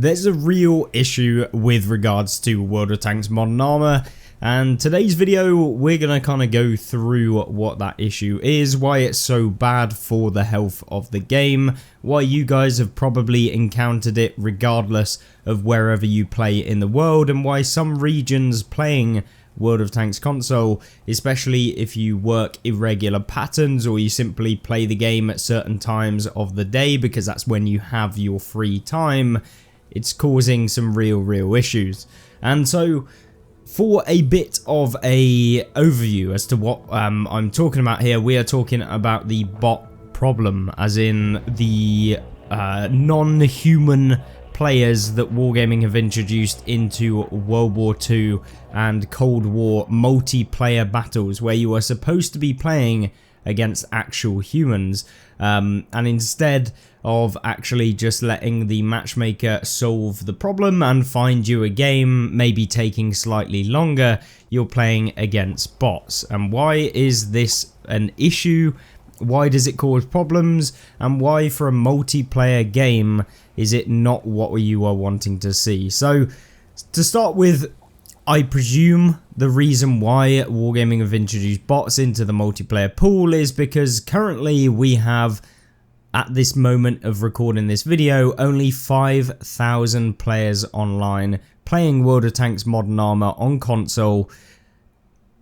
there's a real issue with regards to World of Tanks Modern Armor, and today's video we're gonna kind of go through what that issue is, why it's so bad for the health of the game, why you guys have probably encountered it regardless of wherever you play in the world, and why some regions playing World of Tanks console, especially if you work irregular patterns or you simply play the game at certain times of the day because that's when you have your free time, it's causing some real issues. And so for a bit of a overview as to what I'm talking about here, we are talking about the bot problem, as in the non-human players that Wargaming have introduced into World War II and Cold War multiplayer battles where you are supposed to be playing against actual humans, and instead of actually just letting the matchmaker solve the problem and find you a game, maybe taking slightly longer, you're playing against bots. And why is this an issue? Why does it cause problems? And why for a multiplayer game is it not what you are wanting to see? So to start with, I presume the reason why Wargaming have introduced bots into the multiplayer pool is because currently we have, at this moment of recording this video, only 5,000 players online playing World of Tanks Modern Armor on console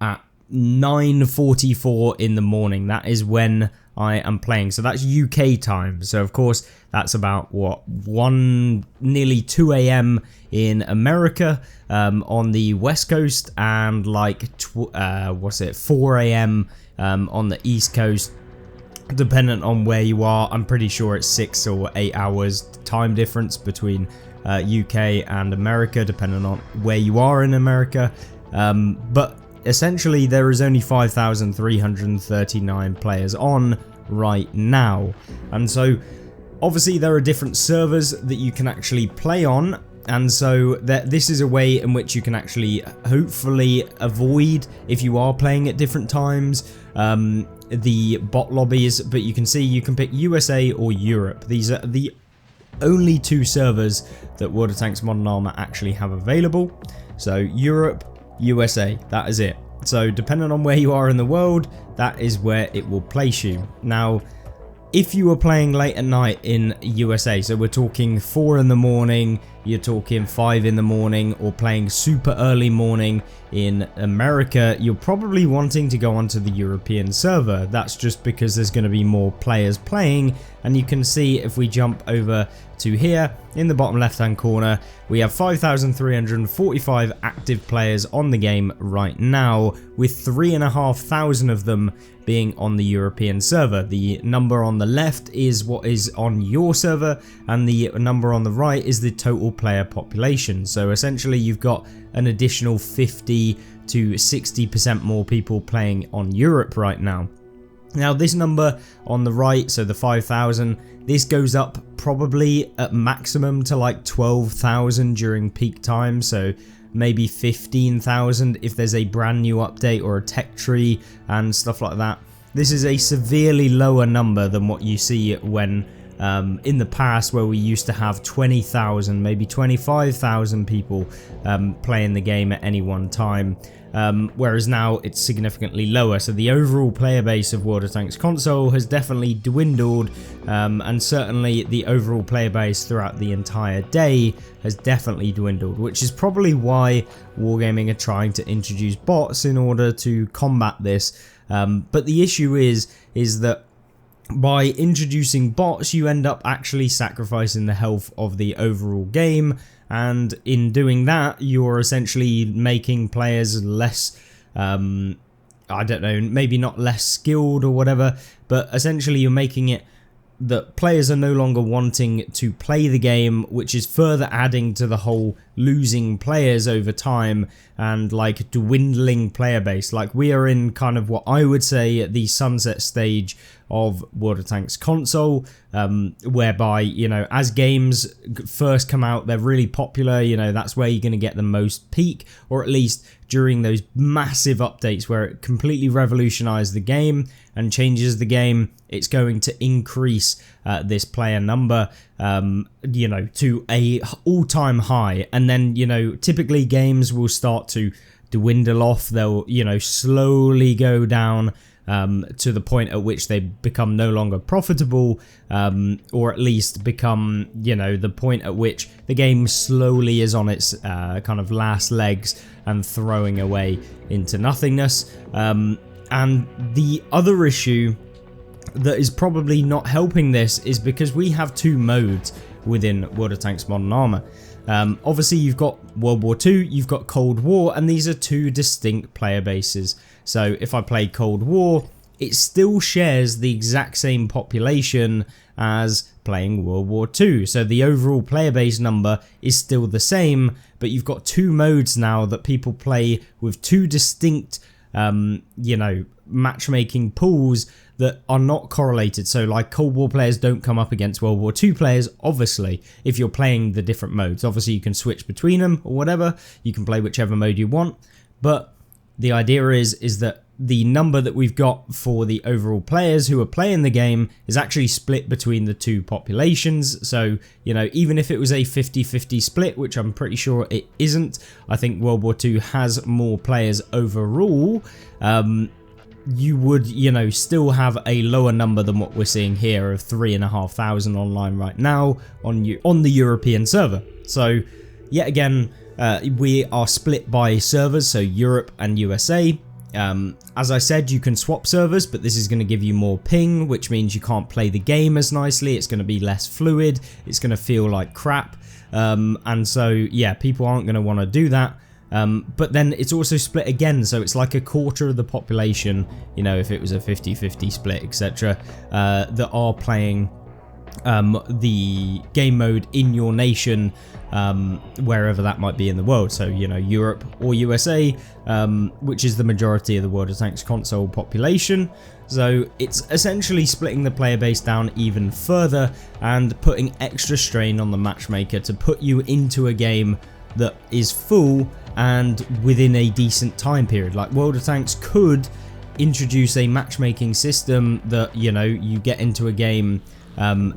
at 9:44 in the morning. That is when I am playing, so that's UK time. So of course that's about what, nearly 2 a.m. in America on the West Coast, and like 4 a.m. on the East Coast, dependent on where you are. I'm pretty sure it's 6 or 8 hours time difference between UK and America, depending on where you are in America. But essentially there is only 5,339 players on right now, and so obviously there are different servers that you can actually play on, and so this is a way in which you can actually hopefully avoid, if you are playing at different times, the bot lobbies. But you can see you can pick USA or Europe. These are the only two servers that World of Tanks Modern Armor actually have available. So Europe, USA, that is it. So depending on where you are in the world, that is where it will place you. Now, if you are playing late at night in USA, so we're talking 4 in the morning, you're talking 5 in the morning, or playing super early morning in America, you're probably wanting to go onto the European server. That's just because there's going to be more players playing, and you can see if we jump over to here in the bottom left hand corner, we have 5,345 active players on the game right now, with 3,500 of them being on the European server. The number on the left is what is on your server, and the number on the right is the total player population. So essentially you've got an additional 50 to 60% more people playing on Europe right now. Now this number on the right, so the 5,000, this goes up probably at maximum to like 12,000 during peak time, so maybe 15,000 if there's a brand new update or a tech tree and stuff like that. This is a severely lower number than what you see when in the past, where we used to have 20,000, maybe 25,000 people playing the game at any one time. Whereas now it's significantly lower. So the overall player base of World of Tanks console has definitely dwindled, and certainly the overall player base throughout the entire day has definitely dwindled, which is probably why Wargaming are trying to introduce bots in order to combat this. But the issue is that by introducing bots, you end up actually sacrificing the health of the overall game, and in doing that, you're essentially making players less, I don't know, maybe not less skilled or whatever, but essentially you're making it that players are no longer wanting to play the game, which is further adding to the whole losing players over time and like dwindling player base. Like we are in kind of what I would say the sunset stage of World of Tanks console, whereby, you know, as games first come out, they're really popular, you know, that's where you're going to get the most peak, or at least during those massive updates where it completely revolutionized the game and changes the game. It's going to increase this player number, you know, to a all-time high, and then, you know, typically games will start to dwindle off. They'll, you know, slowly go down to the point at which they become no longer profitable, or at least become, you know, the point at which the game slowly is on its kind of last legs and throwing away into nothingness. And the other issue that is probably not helping this is because we have two modes within World of Tanks Modern Armor. Obviously you've got World War II, you've got Cold War, and these are two distinct player bases. So if I play Cold War, it still shares the exact same population as playing World War II. So the overall player base number is still the same, but you've got two modes now that people play with two distinct, you know, matchmaking pools that are not correlated. So like Cold War players don't come up against World War II players, obviously, if you're playing the different modes. Obviously you can switch between them or whatever, you can play whichever mode you want, but the idea is that the number that we've got for the overall players who are playing the game is actually split between the two populations. So, you know, even if it was a 50-50 split, which I'm pretty sure it isn't, I think World War II has more players overall, you would, you know, still have a lower number than what we're seeing here of 3,500 online right now on the European server. So yet again, we are split by servers, so Europe and USA. As I said, you can swap servers, but this is going to give you more ping, which means you can't play the game as nicely. It's going to be less fluid. It's going to feel like crap. And so, yeah, people aren't going to want to do that. But then it's also split again, so it's like a quarter of the population, you know, if it was a 50-50 split, etc., that are playing the game mode in your nation, wherever that might be in the world. So, you know, Europe or USA, which is the majority of the World of Tanks console population. So it's essentially splitting the player base down even further and putting extra strain on the matchmaker to put you into a game that is full and within a decent time period. Like World of Tanks could introduce a matchmaking system that, you know, you get into a game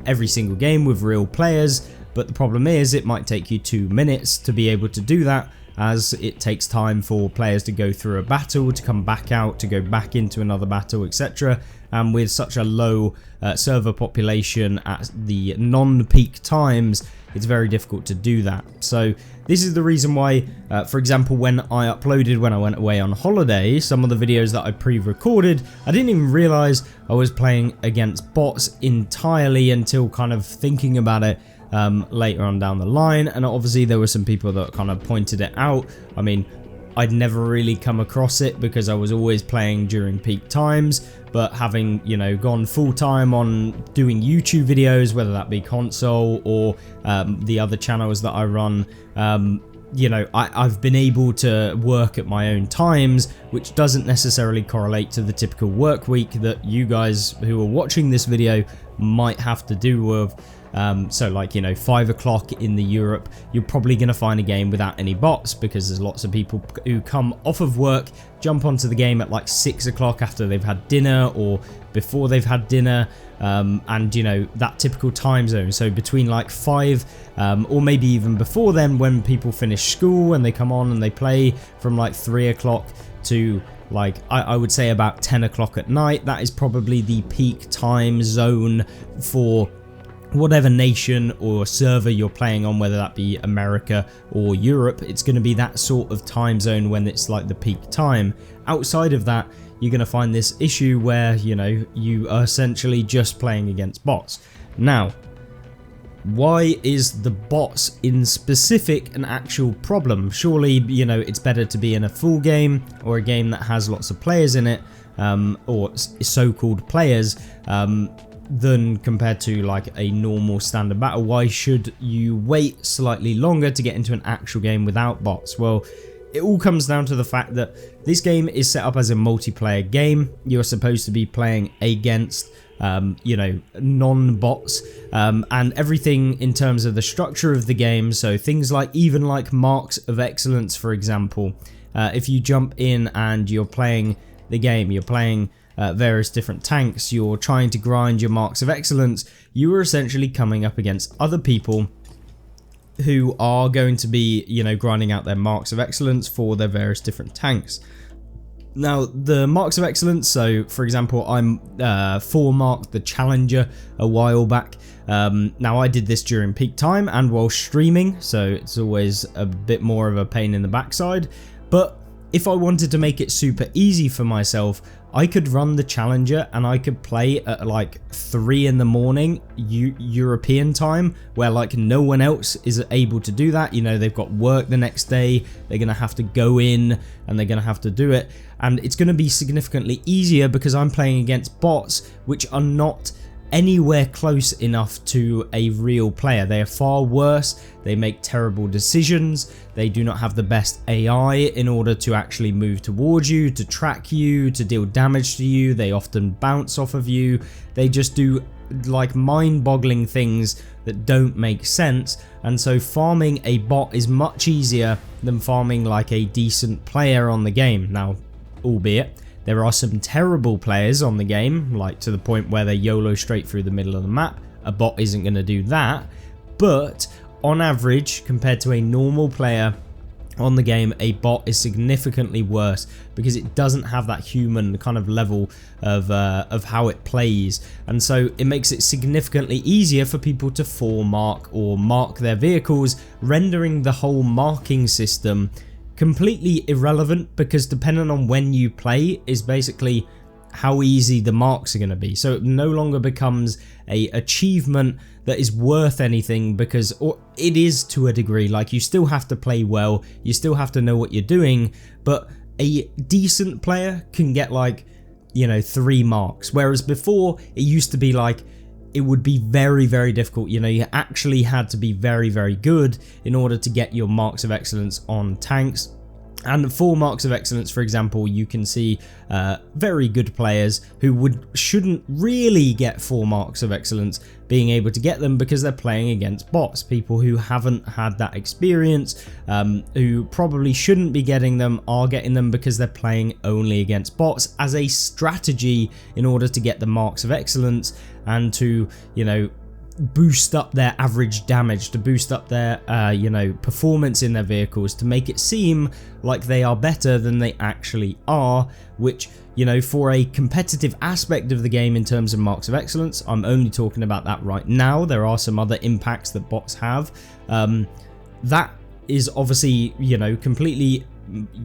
every single game with real players, but the problem is it might take you 2 minutes to be able to do that, as it takes time for players to go through a battle, to come back out, to go back into another battle, etc. And with such a low server population at the non-peak times, it's very difficult to do that. So this is the reason why, for example, when I went away on holiday, some of the videos that I pre-recorded, I didn't even realize I was playing against bots entirely until kind of thinking about it later on down the line. And obviously there were some people that kind of pointed it out. I mean, I'd never really come across it because I was always playing during peak times, but having, you know, gone full time on doing YouTube videos, whether that be console or the other channels that I run, you know, I've been able to work at my own times, which doesn't necessarily correlate to the typical work week that you guys who are watching this video might have to do with. So like, you know, 5 o'clock in the Europe, you're probably going to find a game without any bots, because there's lots of people who come off of work, jump onto the game at like 6 o'clock after they've had dinner or before they've had dinner, and, you know, that typical time zone. So between like 5 or maybe even before then, when people finish school and they come on and they play from like 3 o'clock to like I would say about 10 o'clock at night, that is probably the peak time zone for whatever nation or server you're playing on, whether that be America or Europe. It's going to be that sort of time zone when it's like the peak time. Outside of that, you're going to find this issue where, you know, you are essentially just playing against bots. Now, why is the bots in specific an actual problem? Surely, you know, it's better to be in a full game or a game that has lots of players in it, or so-called players, than compared to like a normal standard battle. Why should you wait slightly longer to get into an actual game without bots? Well, it all comes down to the fact that this game is set up as a multiplayer game. You're supposed to be playing against you know, non-bots, and everything in terms of the structure of the game. So things like, even like marks of excellence, for example, if you jump in and you're playing the game, you're playing various different tanks, you're trying to grind your marks of excellence, you are essentially coming up against other people who are going to be, you know, grinding out their marks of excellence for their various different tanks. Now, the marks of excellence, so for example, I'm 4 marked the Challenger a while back. Now, I did this during peak time and while streaming, so it's always a bit more of a pain in the backside. But if I wanted to make it super easy for myself, I could run the Challenger and I could play at like 3 in the morning European time, where like no one else is able to do that. You know, they've got work the next day, they're gonna have to go in and they're gonna have to do it, and it's gonna be significantly easier because I'm playing against bots which are not anywhere close enough to a real player. They are far worse, they make terrible decisions, they do not have the best AI in order to actually move towards you, to track you, to deal damage to you. They often bounce off of you. They just do like mind-boggling things that don't make sense, and so farming a bot is much easier than farming like a decent player on the game. Now, albeit there are some terrible players on the game, like to the point where they YOLO straight through the middle of the map. A bot isn't going to do that, but on average, compared to a normal player on the game, a bot is significantly worse because it doesn't have that human kind of level of how it plays, and so it makes it significantly easier for people to 4-mark or mark their vehicles, rendering the whole marking system completely irrelevant, because depending on when you play is basically how easy the marks are going to be. So it no longer becomes a achievement that is worth anything, because, or it is to a degree, like you still have to play well, you still have to know what you're doing, but a decent player can get like, you know, 3 marks, whereas before it used to be like it would be very, very difficult. You know, you actually had to be very, very good in order to get your marks of excellence on tanks. And for marks of excellence, for example, you can see very good players who shouldn't really get 4 marks of excellence being able to get them because they're playing against bots, people who haven't had that experience, who probably shouldn't be getting them, are getting them because they're playing only against bots as a strategy in order to get the marks of excellence and to, you know, boost up their average damage, to boost up their you know, performance in their vehicles, to make it seem like they are better than they actually are, which, you know, for a competitive aspect of the game in terms of marks of excellence, I'm only talking about that right now. There are some other impacts that bots have. That is obviously, you know, completely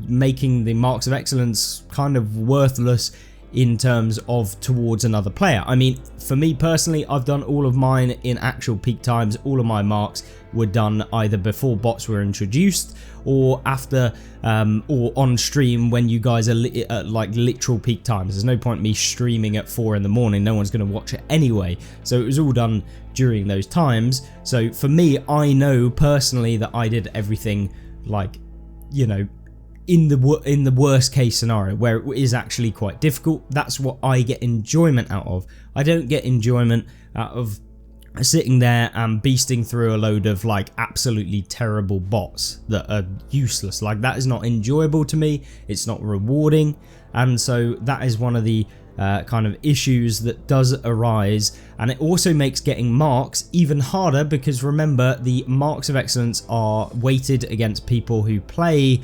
making the marks of excellence kind of worthless in terms of towards another player. I mean, for me personally, I've done all of mine in actual peak times. All of my marks were done either before bots were introduced or after, or on stream when you guys are at like literal peak times. There's no point me streaming at 4 in the morning. No one's going to watch it anyway. So it was all done during those times. So for me, I know personally that I did everything like, you know, in the worst case scenario where it is actually quite difficult. That's what I get enjoyment out of. I don't get enjoyment out of sitting there and beasting through a load of like absolutely terrible bots that are useless. Like, that is not enjoyable to me. It's not rewarding, and so that is one of the kind of issues that does arise. And it also makes getting marks even harder, because remember, the marks of excellence are weighted against people who play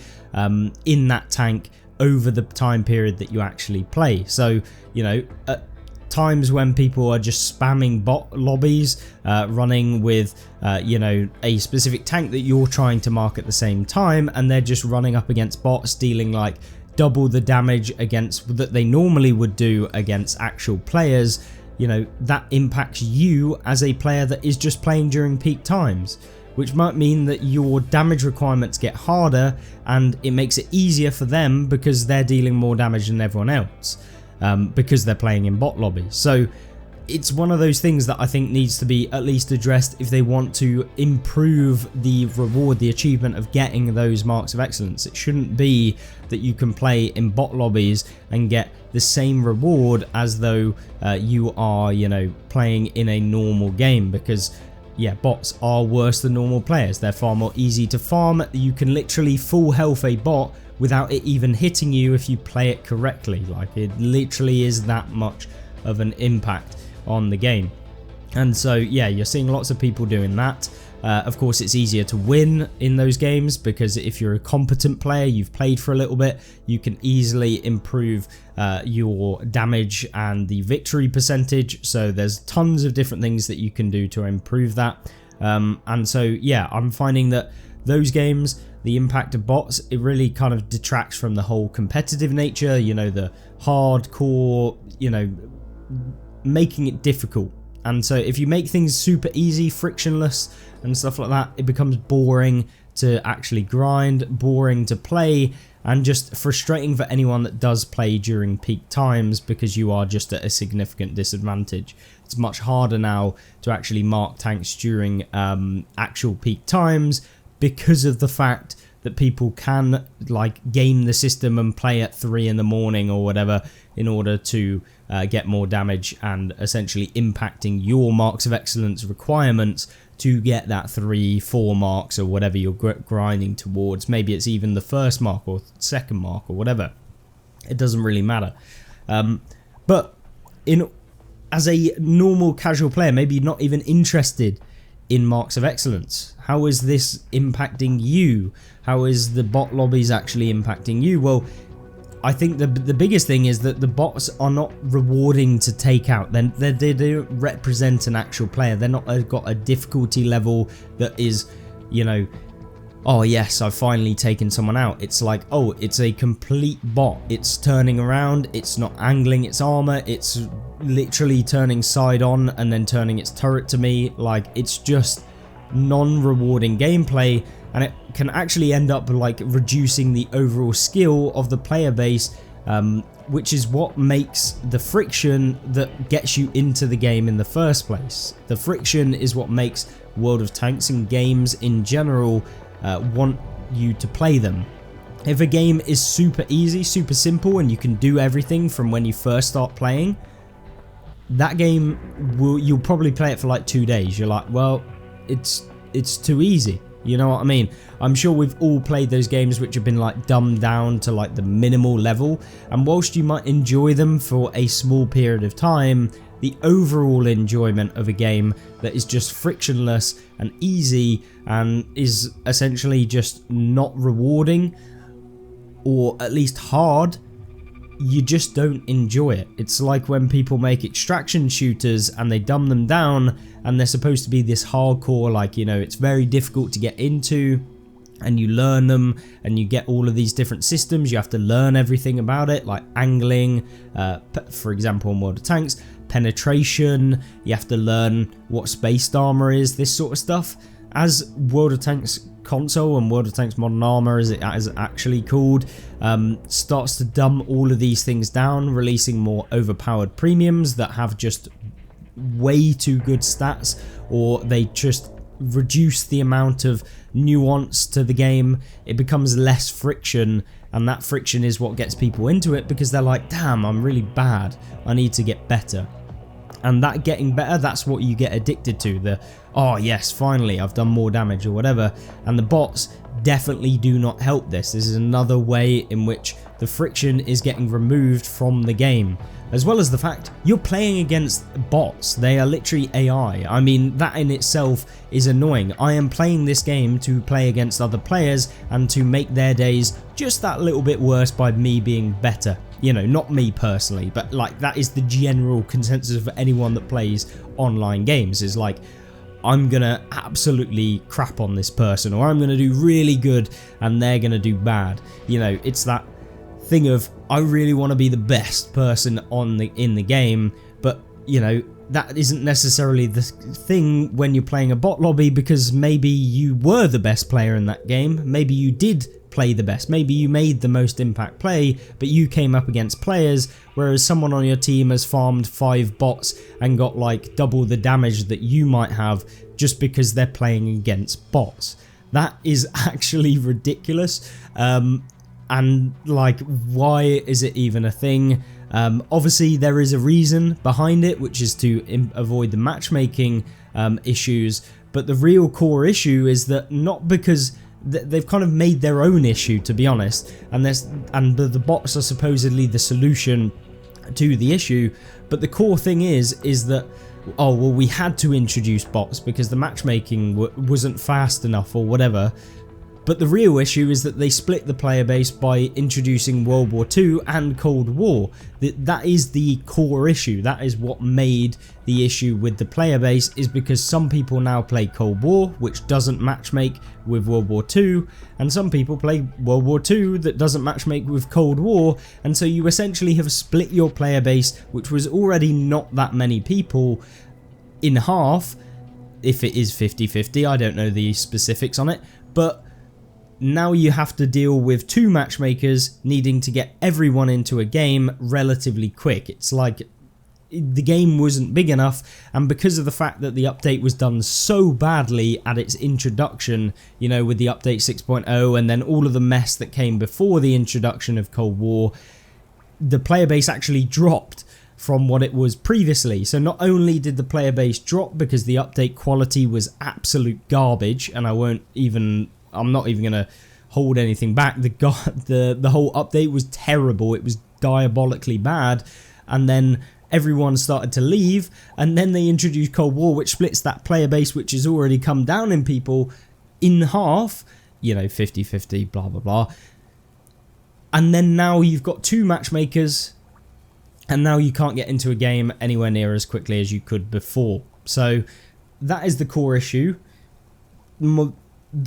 in that tank over the time period that you actually play. So, you know, at times when people are just spamming bot lobbies, running with you know, a specific tank that you're trying to mark at the same time, and they're just running up against bots dealing like double the damage against that they normally would do against actual players, you know, that impacts you as a player that is just playing during peak times, which might mean that your damage requirements get harder, and it makes it easier for them because they're dealing more damage than everyone else, because they're playing in bot lobbies. So it's one of those things that I think needs to be at least addressed if they want to improve the reward, the achievement of getting those marks of excellence. It shouldn't be that you can play in bot lobbies and get the same reward as though you are, you know, playing in a normal game, because yeah, bots are worse than normal players. They're far more easy to farm. You can literally full health a bot without it even hitting you if you play it correctly. Like, it literally is that much of an impact on the game. And so yeah, you're seeing lots of people doing that. Of course, it's easier to win in those games because if you're a competent player, you've played for a little bit, you can easily improve your damage and the victory percentage. So there's tons of different things that you can do to improve that. And so yeah, I'm finding that those games, the impact of bots, it really kind of detracts from the whole competitive nature, you know, the hardcore, you know, making it difficult. And so if you make things super easy, frictionless and stuff like that, it becomes boring to actually grind, boring to play, and just frustrating for anyone that does play during peak times because you are just at a significant disadvantage. It's much harder now to actually mark tanks during actual peak times because of the fact that people can like game the system and play at 3 in the morning or whatever in order to get more damage, and essentially impacting your marks of excellence requirements to get that 3-4 marks or whatever you're grinding towards. Maybe it's even the first mark or second mark or whatever. It doesn't really matter. But as a normal casual player, maybe not even interested in marks of excellence, how is this impacting you? How is the bot lobbies actually impacting you? Well, I think the biggest thing is that the bots are not rewarding to take out. They don't represent an actual player. They're not got a difficulty level that is, you know, oh yes, I've finally taken someone out. It's like, oh, it's a complete bot. It's turning around. It's not angling its armor. It's literally turning side on and then turning its turret to me. Like, it's just non-rewarding gameplay, and it can actually end up like reducing the overall skill of the player base, which is what makes the friction that gets you into the game in the first place. The friction is what makes World of Tanks and games in general want you to play them. If a game is super easy, super simple, and you can do everything from when you first start playing, that game you'll probably play it for like 2 days. You're like, well, it's too easy. You know what I mean? I'm sure we've all played those games which have been like dumbed down to like the minimal level, and whilst you might enjoy them for a small period of time, the overall enjoyment of a game that is just frictionless and easy and is essentially just not rewarding, or at least hard, you just don't enjoy it. It's like when people make extraction shooters and they dumb them down and they're supposed to be this hardcore, like, you know, it's very difficult to get into, and you learn them and you get all of these different systems. You have to learn everything about it, like angling, for example, in World of Tanks, penetration. You have to learn what spaced armor is, this sort of stuff. As World of Tanks console and World of Tanks Modern Armor, as it is actually called, starts to dumb all of these things down, releasing more overpowered premiums that have just way too good stats, or they just reduce the amount of nuance to the game. It becomes less friction, and that friction is what gets people into it because they're like, damn, I'm really bad, I need to get better. And that getting better, that's what you get addicted to. The, oh yes, finally I've done more damage or whatever. And the bots definitely do not help this. This is another way in which the friction is getting removed from the game, as well as the fact you're playing against bots. They are literally AI. I mean, that in itself is annoying. I am playing this game to play against other players and to make their days just that little bit worse by me being better. You know, not me personally, but like that is the general consensus of anyone that plays online games, is like, I'm gonna absolutely crap on this person, or I'm gonna do really good and they're gonna do bad. You know, it's that thing of, I really want to be the best person in the game, but you know, that isn't necessarily the thing when you're playing a bot lobby, because maybe you were the best player in that game, maybe you did play the best. Maybe you made the most impact play, but you came up against players, whereas someone on your team has farmed 5 bots and got like double the damage that you might have just because they're playing against bots. That is actually ridiculous. And like, why is it even a thing? Obviously there is a reason behind it, which is to avoid the matchmaking issues, but the real core issue is that not because they've kind of made their own issue, to be honest, and the bots are supposedly the solution to the issue, but the core thing is that, oh well, we had to introduce bots because the matchmaking wasn't fast enough or whatever. But the real issue is that they split the player base by introducing World War II and Cold War. That is the core issue. That is what made the issue with the player base, is because some people now play Cold War, which doesn't matchmake with World War II, and some people play World War II that doesn't matchmake with Cold War, and so you essentially have split your player base, which was already not that many people, in half. If it is 50-50, I don't know the specifics on it, but now you have to deal with 2 matchmakers needing to get everyone into a game relatively quick. It's like the game wasn't big enough, and because of the fact that the update was done so badly at its introduction, you know, with the update 6.0 and then all of the mess that came before the introduction of Cold War, the player base actually dropped from what it was previously. So not only did the player base drop because the update quality was absolute garbage, and I'm not even going to hold anything back. The whole update was terrible. It was diabolically bad. And then everyone started to leave. And then they introduced Cold War, which splits that player base, which has already come down in people, in half. You know, 50-50, blah, blah, blah. And then now you've got 2 matchmakers. And now you can't get into a game anywhere near as quickly as you could before. So that is the core issue.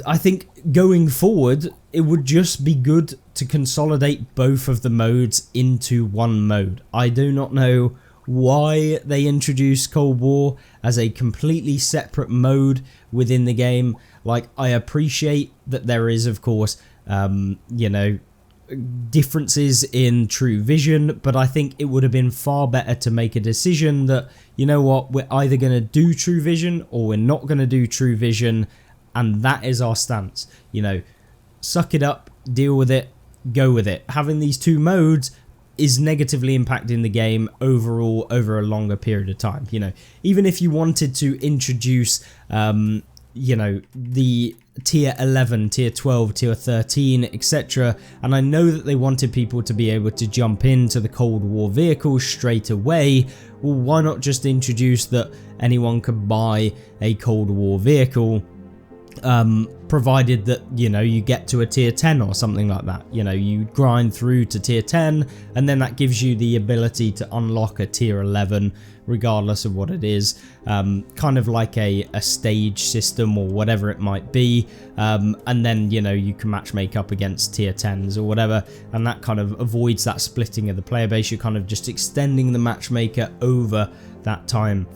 I think going forward, it would just be good to consolidate both of the modes into one mode. I do not know why they introduced Cold War as a completely separate mode within the game. Like, I appreciate that there is, of course, you know, differences in True Vision, but I think it would have been far better to make a decision that, you know what, we're either going to do True Vision or we're not going to do True Vision. And that is our stance. You know, suck it up, deal with it, go with it. Having these 2 modes is negatively impacting the game overall over a longer period of time. You know, even if you wanted to introduce, you know, the tier 11, tier 12, tier 13, etc. And I know that they wanted people to be able to jump into the Cold War vehicles straight away. Well, why not just introduce that anyone could buy a Cold War vehicle, provided that, you know, you get to a tier 10 or something like that. You know, you grind through to tier 10 and then that gives you the ability to unlock a tier 11 regardless of what it is, kind of like a stage system or whatever it might be, and then, you know, you can matchmake up against tier 10s or whatever, and that kind of avoids that splitting of the player base. You're kind of just extending the matchmaker over that time.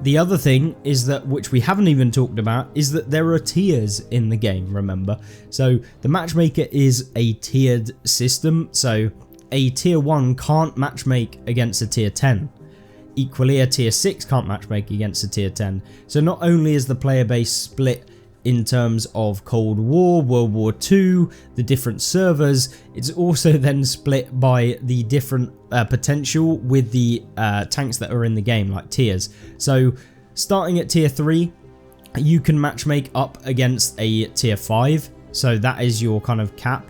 The other thing is that, which we haven't even talked about, is that there are tiers in the game, remember? So the matchmaker is a tiered system, so a tier 1 can't matchmake against a tier 10. Equally, a tier 6 can't matchmake against a tier 10. So not only is the player base split in terms of Cold War, World War II, the different servers, it's also then split by the different potential with the tanks that are in the game, like tiers. So starting at tier 3, you can matchmake up against a tier 5, so that is your kind of cap,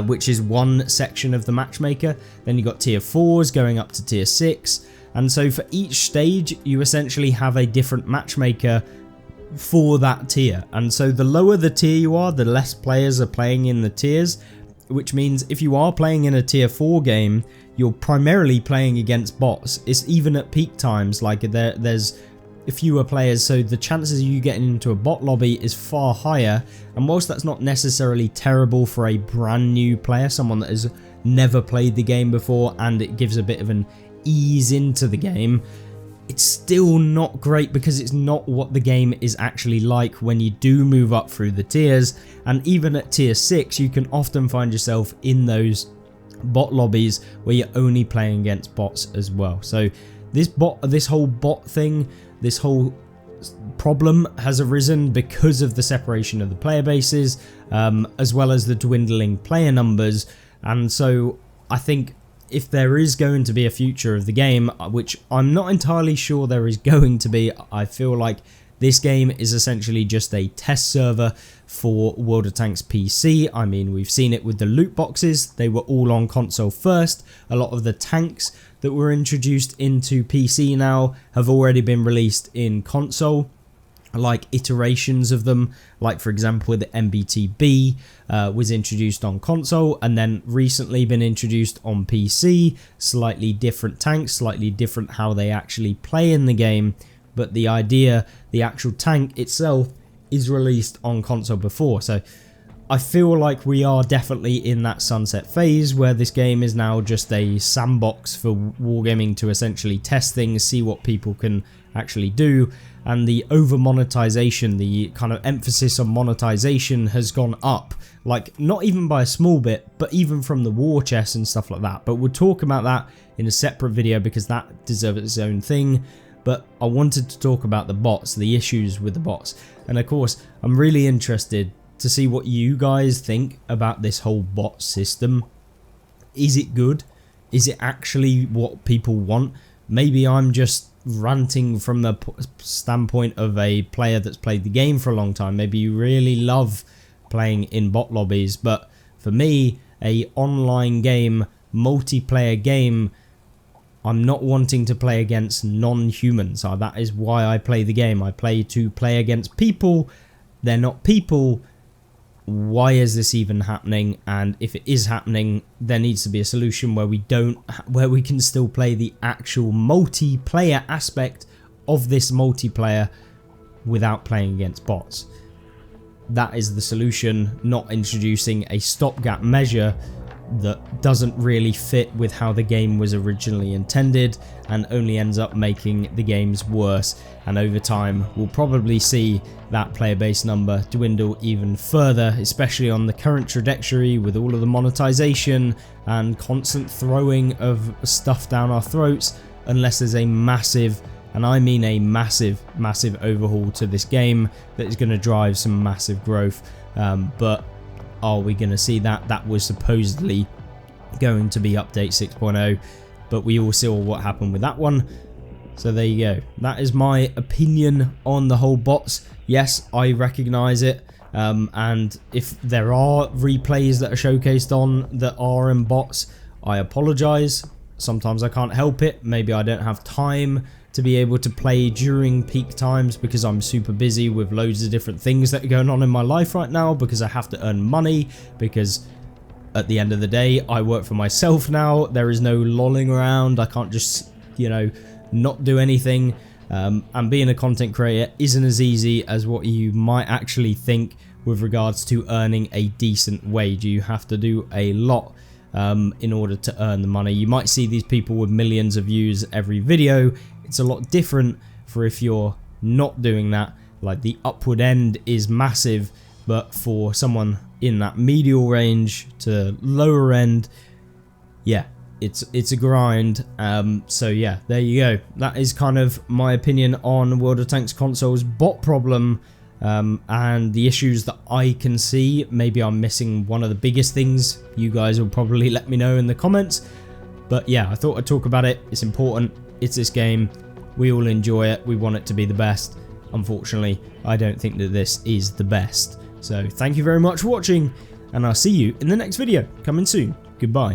which is one section of the matchmaker. Then you got tier 4s going up to tier 6, and so for each stage you essentially have a different matchmaker for that tier. And so the lower the tier you are, the less players are playing in the tiers, which means if you are playing in a tier 4 game, you're primarily playing against bots. It's even at peak times, like there's fewer players, so the chances of you getting into a bot lobby is far higher. And whilst that's not necessarily terrible for a brand new player, someone that has never played the game before, and it gives a bit of an ease into the game, it's still not great because it's not what the game is actually like when you do move up through the tiers. And even at tier 6, you can often find yourself in those bot lobbies where you're only playing against bots as well. So this whole bot thing, this whole problem has arisen because of the separation of the player bases, as well as the dwindling player numbers. And so I think if there is going to be a future of the game, which I'm not entirely sure there is going to be, I feel like this game is essentially just a test server for World of Tanks PC. I mean, we've seen it with the loot boxes. They were all on console first. A lot of the tanks that were introduced into PC now have already been released in console, like iterations of them, like for example the MBTB was introduced on console and then recently been introduced on PC. Slightly different tanks, slightly different how they actually play in the game, but the idea, the actual tank itself is released on console before. So I feel like we are definitely in that sunset phase where this game is now just a sandbox for wargaming to essentially test things, see what people can actually do. And the over monetization, the kind of emphasis on monetization has gone up, like not even by a small bit, but even from the war chest and stuff like that. But we'll talk about that in a separate video because that deserves its own thing. But I wanted to talk about the bots, the issues with the bots. And of course, I'm really interested to see what you guys think about this whole bot system. Is it good? Is it actually what people want? Maybe I'm just ranting from the standpoint of a player that's played the game for a long time. Maybe you really love playing in bot lobbies, but for me, a online game, multiplayer game, I'm not wanting to play against non-humans. That is why I play the game. I play to play against people. They're not people. Why is this even happening? And if it is happening, there needs to be a solution where we can still play the actual multiplayer aspect of this multiplayer without playing against bots. That is the solution, not introducing a stopgap measure that doesn't really fit with how the game was originally intended and only ends up making the games worse. And over time we'll probably see that player base number dwindle even further, especially on the current trajectory with all of the monetization and constant throwing of stuff down our throats, unless there's a massive, and I mean a massive overhaul to this game that is going to drive some massive growth. But are we going to see that? That was supposedly going to be update 6.0, but we all saw what happened with that one. So there you go. That is my opinion on the whole bots. Yes, I recognize it. And if there are replays that are showcased on that are in bots, I apologize. Sometimes I can't help it. Maybe I don't have time to be able to play during peak times because I'm super busy with loads of different things that are going on in my life right now, because I have to earn money, because at the end of the day I work for myself now. There is no lolling around. I can't just, you know, not do anything. And being a content creator isn't as easy as what you might actually think with regards to earning a decent wage. You have to do a lot in order to earn the money. You might see these people with millions of views every video. It's a lot different for if you're not doing that. Like the upward end is massive, but for someone in that medial range to lower end, yeah, it's a grind. So yeah, there you go. That is kind of my opinion on World of Tanks console's bot problem, and the issues that I can see. Maybe I'm missing one of the biggest things. You guys will probably let me know in the comments. But yeah, I thought I'd talk about it. It's important. It's this game. We all enjoy it. We want it to be the best. Unfortunately, I don't think that this is the best. So thank you very much for watching, and I'll see you in the next video coming soon. Goodbye.